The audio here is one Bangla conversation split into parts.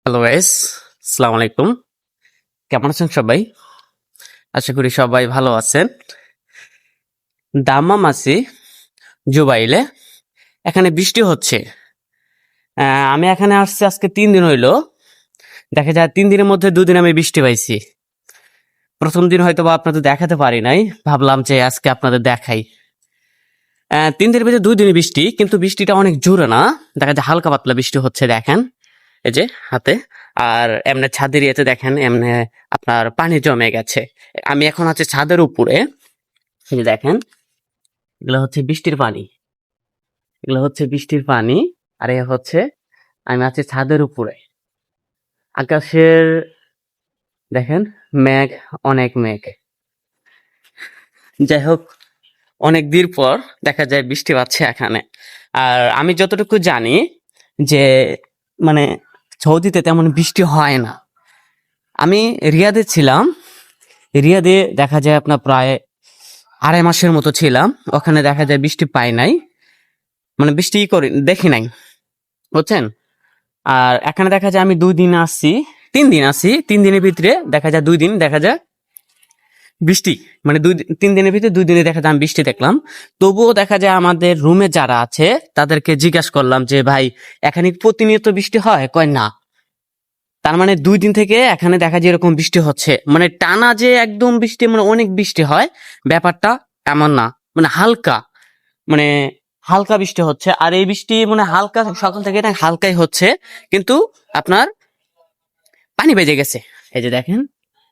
হ্যালো গাইস, আসসালামু আলাইকুম। কেমন আছেন সবাই? আশা করি সবাই ভালো আছেন। দাম্মাম আছি জুবাইলে। এখানে বৃষ্টি হচ্ছে। আমি এখানে আসছি আজকে 3 দিন হইলো। দেখা যায় 3 দিনের মধ্যে 2 দিন আমি বৃষ্টি পাইছি। প্রথম দিন হয়তো বা আপনাদের দেখাতে পারি নাই, ভাবলাম যে আজকে আপনাদের দেখাই। 3 দিনের ভিতরে 2 দিনই বৃষ্টি, কিন্তু বৃষ্টিটা অনেক জোরে না। দেখা যায় হালকা পাতলা বৃষ্টি হচ্ছে, দেখেন এই যে হাতে। আর এমনি ছাদের ইয়েতে দেখেন এমনি আপনার পানি জমে গেছে। আমি এখন আছি ছাদের উপরে। এই যে দেখেন, এগুলো হচ্ছে বৃষ্টির পানি। এগুলো হচ্ছে বৃষ্টির পানি। আর এ হচ্ছে, আমি আছি ছাদের উপরে। আকাশের দেখেন মেঘ, অনেক মেঘ। যাই হোক, অনেক দিন পর দেখা যায় বৃষ্টি পাচ্ছে এখানে। আর আমি যতটুকু জানি যে মানে সৌদিতে তেমন বৃষ্টি হয় না। আমি রিয়াদে ছিলাম। রিয়াদে দেখা যায় আপনার প্রায় 2.5 মাসের মতো ছিলাম। ওখানে দেখা যায় বৃষ্টি পাই নাই, মানে বৃষ্টি দেখি নাই, বুঝছেন। আর এখানে দেখা যায় আমি 2 দিন আসছি, 3 দিন আসি, 3 দিনের ভিতরে দেখা যায় 2 দিন দেখা যায় বৃষ্টি। মানে 3 দিনের ভিতরে 2 দিনে দেখা যায় আমি বৃষ্টি দেখলাম। তবুও দেখা যায় আমাদের রুমে যারা আছে তাদেরকে জিজ্ঞাসা করলাম যে ভাই, এখানে প্রতিনিয়ত বৃষ্টি হয়? কয় না। তার মানে 2 দিন থেকে এখানে দেখা যায় এরকম বৃষ্টি হচ্ছে। মানে টানা যে একদম বৃষ্টি, মানে অনেক বৃষ্টি হয় ব্যাপারটা এমন না। মানে হালকা, মানে হালকা বৃষ্টি হচ্ছে। আর এই বৃষ্টি মানে হালকা, সকাল থেকে এটা হালকাই হচ্ছে, কিন্তু আপনার পানি বেজে গেছে। এই যে দেখেন,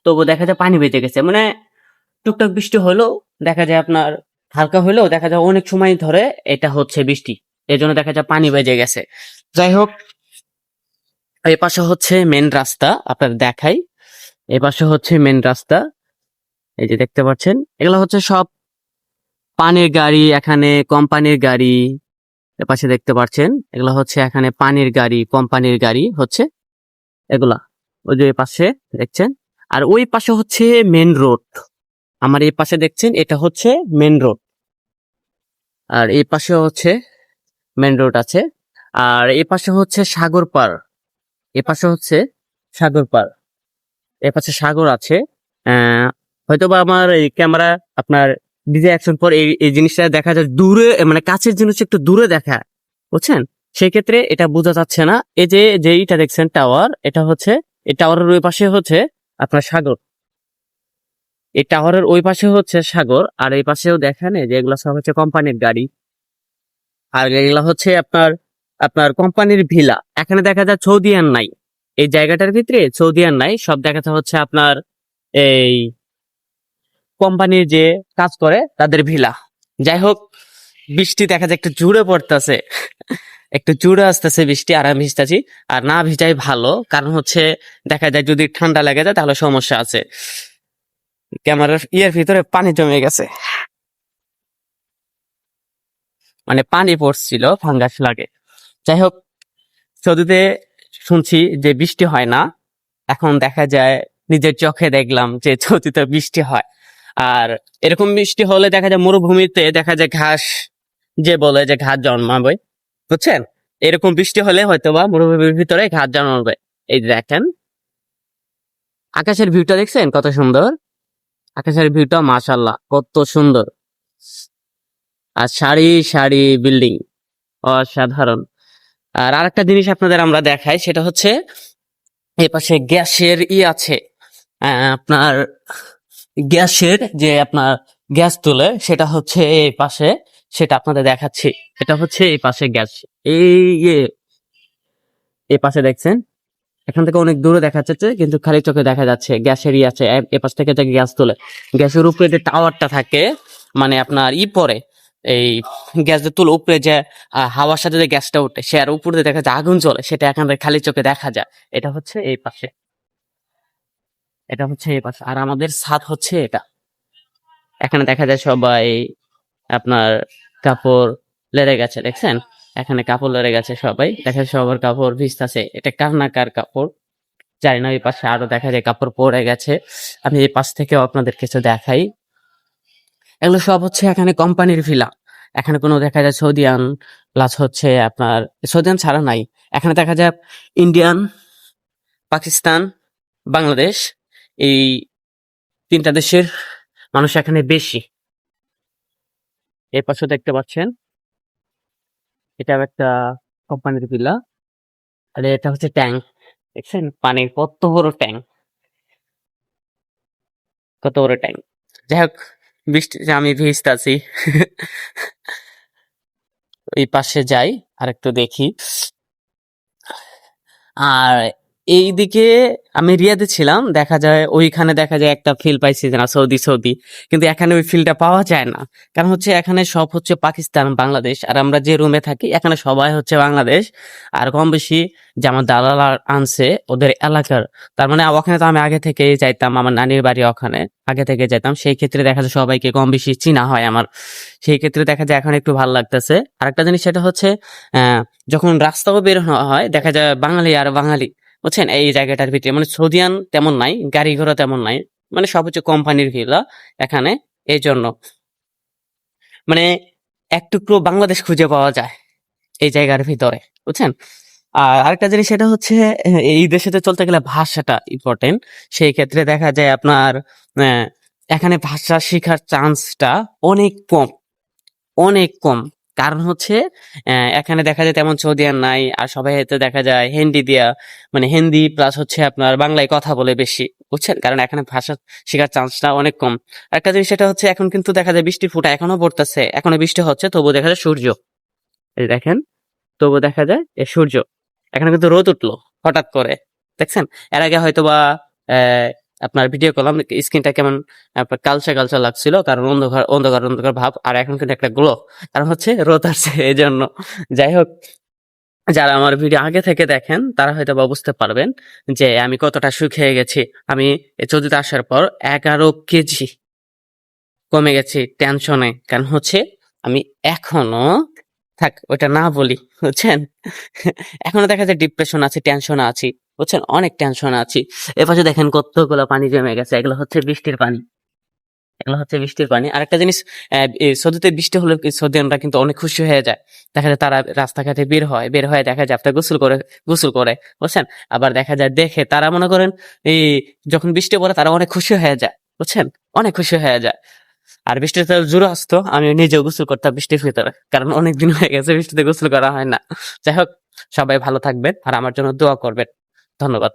তবু দেখা যায় পানি বেজে গেছে। মানে টুকটাক বৃষ্টি হলেও দেখা যায় আপনার হালকা হলেও দেখা যায় অনেক সময় ধরে এটা হচ্ছে বৃষ্টি। এই জন্য দেখা যায় পানি বেজে গেছে। যাই হোক, এই পাশে হচ্ছে মেন রাস্তা, আপনাদের দেখাই। এই পাশে হচ্ছে মেন রাস্তা। এই যে দেখতে পাচ্ছেন, এগুলো হচ্ছে সব পানির গাড়ি, এখানে কোম্পানির গাড়ি। এর পাশে দেখতে পাচ্ছেন, এগুলো হচ্ছে এখানে পানির গাড়ি, কোম্পানির গাড়ি হচ্ছে এগুলা। ওই যে পাশে দেখছেন। আর ওই পাশে হচ্ছে মেন রোড। আমার এই পাশে দেখছেন, এটা হচ্ছে মেন রোড। আর এই পাশে হচ্ছে মেন রোড আছে। আর এই পাশে হচ্ছে সাগর পার। এ পাশে হচ্ছে সাগর পার। এ পাশে সাগর আছে। হয়তোবা আমার এই ক্যামেরা আপনার ডিজে অ্যাকশন পর এই জিনিসটা দেখা যায় দূরে, মানে কাছের জিনিস একটু দূরে দেখা, বুঝছেন। সেই ক্ষেত্রে এটা বোঝা যাচ্ছে না। এই যে যেইটা দেখছেন টাওয়ার, এটা হচ্ছে এই টাওয়ারের ওই পাশে হচ্ছে আপনার সাগর। এই টাওয়ারের ওই পাশে হচ্ছে সাগর। আর এই পাশেও দেখেন এই যে এগুলো সব হচ্ছে কোম্পানির গাড়ি। আর এগুলা হচ্ছে আপনার আপনার কোম্পানির ভিলা। এখানে দেখা যায় সৌদিয়ান নাই, এই জায়গাটার ভিতরে সৌদিয়ান নাই। সব দেখাতে হচ্ছে আপনার এই কোম্পানির যে কাজ করে তাদের ভিলা। যাই হোক, বৃষ্টি দেখা যায় একটু জুড়ে পড়তেছে, একটু জুড়ে আসতেছে বৃষ্টি। আর আমি ভিজতেছি। আর না ভিজাই ভালো, কারণ হচ্ছে দেখা যায় যদি ঠান্ডা লেগে যায় তাহলে সমস্যা আছে। ক্যামেরার ইয়ের ভিতরে পানি জমে গেছে, মানে পানি পড়ছিল, ফাঙ্গাস লাগে। যাই হোক, সৌদিতে শুনছি যে বৃষ্টি হয় না। এখন দেখা যায় নিজের চোখে দেখলাম যে সৌদিতে বৃষ্টি হয়। আর এরকম বৃষ্টি হলে দেখা যায় মরুভূমিতে দেখা যায় ঘাস, যে বলে যে ঘাস জন্মাবে, বুঝছেন। এরকম বৃষ্টি হলে হয়তো বা মরুভূমির ভিতরে ঘাস জন্মাবে। এই যে দেখেন, আকাশের ভিউটা দেখছেন কত সুন্দর। আকাশের ভিউটা মাশাআল্লাহ কত সুন্দর। আর সারি সারি বিল্ডিং, অসাধারণ। আর আরেকটা জিনিস আপনাদের আমরা দেখাই, সেটা হচ্ছে এই পাশে গ্যাসের আছে। আপনার গ্যাসের যে আপনার গ্যাস তুলে, সেটা হচ্ছে এই পাশে, সেটা আপনাদের দেখাচ্ছি। এটা হচ্ছে এই পাশে গ্যাস, এই এই পাশে দেখছেন। এখান থেকে অনেক দূরে দেখা যাচ্ছে, কিন্তু খালি চোখে দেখা যাচ্ছে গ্যাসের আছে। এ পাশ থেকে যে গ্যাস তোলে, গ্যাসের উপরে যে টাওয়ারটা থাকে, মানে আপনার পরে এই গ্যাস যে তুলে উপরে যে হাওয়ার সাথে যে গ্যাসটা ওঠে, সে আর উপরে দেখা যায় আগুন জ্বলে, সেটা এখান থেকে খালি চোখে দেখা যায়। এটা হচ্ছে এই পাশে, এটা হচ্ছে এই পাশে। আর আমাদের ছাদ হচ্ছে এটা। এখানে দেখা যায় সবাই আপনার কাপড় লেড়ে গেছে, দেখছেন। এখানে কাপড় লেড়ে গেছে, সবাই দেখা যায় সবার কাপড় ভিজতেছে। এটা কার না কার কাপড় জানি না। এই পাশে আরো দেখা যায় কাপড় পরে গেছে। আমি এই পাশ থেকেও আপনাদের কিছু দেখাই। এগুলো সব হচ্ছে এখানে কোম্পানির ভিলা। এখানে কোনো দেখা যায় সৌদিয়ান প্লাস হচ্ছে আপনার সৌদিয়ান ছাড়া নাই। এখানে দেখা যায় ইন্ডিয়ান, পাকিস্তান, বাংলাদেশ, এই 3টা দেশের মানুষ এখানে বেশি। এর পাশে দেখতে পাচ্ছেন এটা একটা কোম্পানির ভিলা, আর এটা হচ্ছে ট্যাঙ্ক। দেখছেন পানির কত বড় ট্যাঙ্ক, কত বড় ট্যাঙ্ক। যাই হোক, বৃষ্টিতে আমি ভিজতে আছি। এই পাশে যাই আর একটু দেখি। আর এইদিকে আমি রিয়াদে ছিলাম, দেখা যায় ওইখানে দেখা যায় একটা ফিল পাইছি যে না সৌদি সৌদি, কিন্তু এখানে ওই ফিলটা পাওয়া যায় না। কারণ হচ্ছে এখানে সব হচ্ছে পাকিস্তান, বাংলাদেশ, আর আমরা যে রুমে থাকি এখানে সবাই হচ্ছে বাংলাদেশ। আর কম বেশি যে আমার দালাল আনছে ওদের এলাকার, তার মানে ওখানে তো আমি আগে থেকে যাইতাম, আমার নানির বাড়ি ওখানে আগে থেকে যাইতাম, সেই ক্ষেত্রে দেখা যায় সবাইকে কম বেশি চিনা হয় আমার। সেই ক্ষেত্রে দেখা যায় এখন একটু ভালো লাগতেছে। আরেকটা জিনিস সেটা হচ্ছে আহ যখন রাস্তাও বের হওয়া হয় দেখা যায় বাঙালি আর বাঙালি, বুঝছেন, এই জায়গাটার ভিতরে মানে সৌদিয়ান তেমন নাই, গাড়ি ঘোড়া তেমন নাই, মানে সব হচ্ছে কোম্পানির ভিলা এখানে। এই জন্য মানে এক টুকরো বাংলাদেশ খুঁজে পাওয়া যায় এই জায়গার ভিতরে, বুঝছেন। আর আরেকটা জিনিস সেটা হচ্ছে এই দেশেতে চলতে গেলে ভাষাটা ইম্পর্টেন্ট। সেই ক্ষেত্রে দেখা যায় আপনার আহ, এখানে ভাষা শেখার চান্সটা অনেক কম, অনেক কম। কারণ হচ্ছে এখানে দেখা যায় তেমন সৌদিয়ান নাই, আর সবাই হয়তো দেখা যায় হিন্দি দিয়া, মানে হিন্দি প্লাস হচ্ছে আপনার বাংলায় কথা বলে বেশি, বুঝছেন, কারণ এখানে ভাষা শেখার চান্সটা অনেক কম। একটা জিনিস সেটা হচ্ছে এখন কিন্তু দেখা যায় বৃষ্টির ফোঁটা এখনো পড়তেছে, এখনো বৃষ্টি হচ্ছে, তবুও দেখা যায় সূর্য, এই দেখেন, তবুও দেখা যায় এই সূর্য। এখানে কিন্তু রোদ উঠলো হঠাৎ করে, দেখছেন। এর আগে হয়তো বা আহ, আপনার ভিডিও করলাম স্ক্রিনটা কেমন আপনার কালচা কালচা লাগছিল, কারণ অন্ধকার অন্ধকার অন্ধকার ভাব, আর এখন কিন্তু একটা গ্লো, কারণ হচ্ছে রোদ আসছে এই জন্য। যাই হোক, যারা আমার ভিডিও আগে থেকে দেখেন তারা হয়তো বা বুঝতে পারবেন যে আমি কতটা শুকিয়ে গেছি। আমি এই চৌদিতে আসার পর 11 কেজি কমে গেছি টেনশনে। কারণ হচ্ছে আমি এখনো, থাক ওটা না বলি, বুঝছেন। এখনো দেখা যায় ডিপ্রেশন আছে, টেনশন আছি, বুঝছেন, অনেক টেনশন আছি। এপাশে দেখেন কতগুলো পানি জমে গেছে, এগুলো হচ্ছে বৃষ্টির পানি, এগুলো হচ্ছে বৃষ্টির পানি। আরেকটা জিনিস, এই সৌদিতে বৃষ্টি হলে সৌদিয়ানরা কিন্তু অনেক খুশি হয়ে যায়। দেখা যায় তারা রাস্তাঘাটে বের হয়, বের হয়ে দেখা যায় আপনার গোসল করে, বুঝছেন। আবার দেখা যায় দেখে তারা মনে করেন এই যখন বৃষ্টি পড়ে তারা অনেক খুশি হয়ে যায়, বুঝছেন, অনেক খুশি হয়ে যায়। আর বৃষ্টিতে জোরে আসতো, আমি নিজেও গোসল করতাম বৃষ্টির ভিতরে, কারণ অনেক দিন হয়ে গেছে বৃষ্টিতে গোসল করা হয় না। যাই হোক, সবাই ভালো থাকবেন আর আমার জন্য দোয়া করবেন। ধন্যবাদ।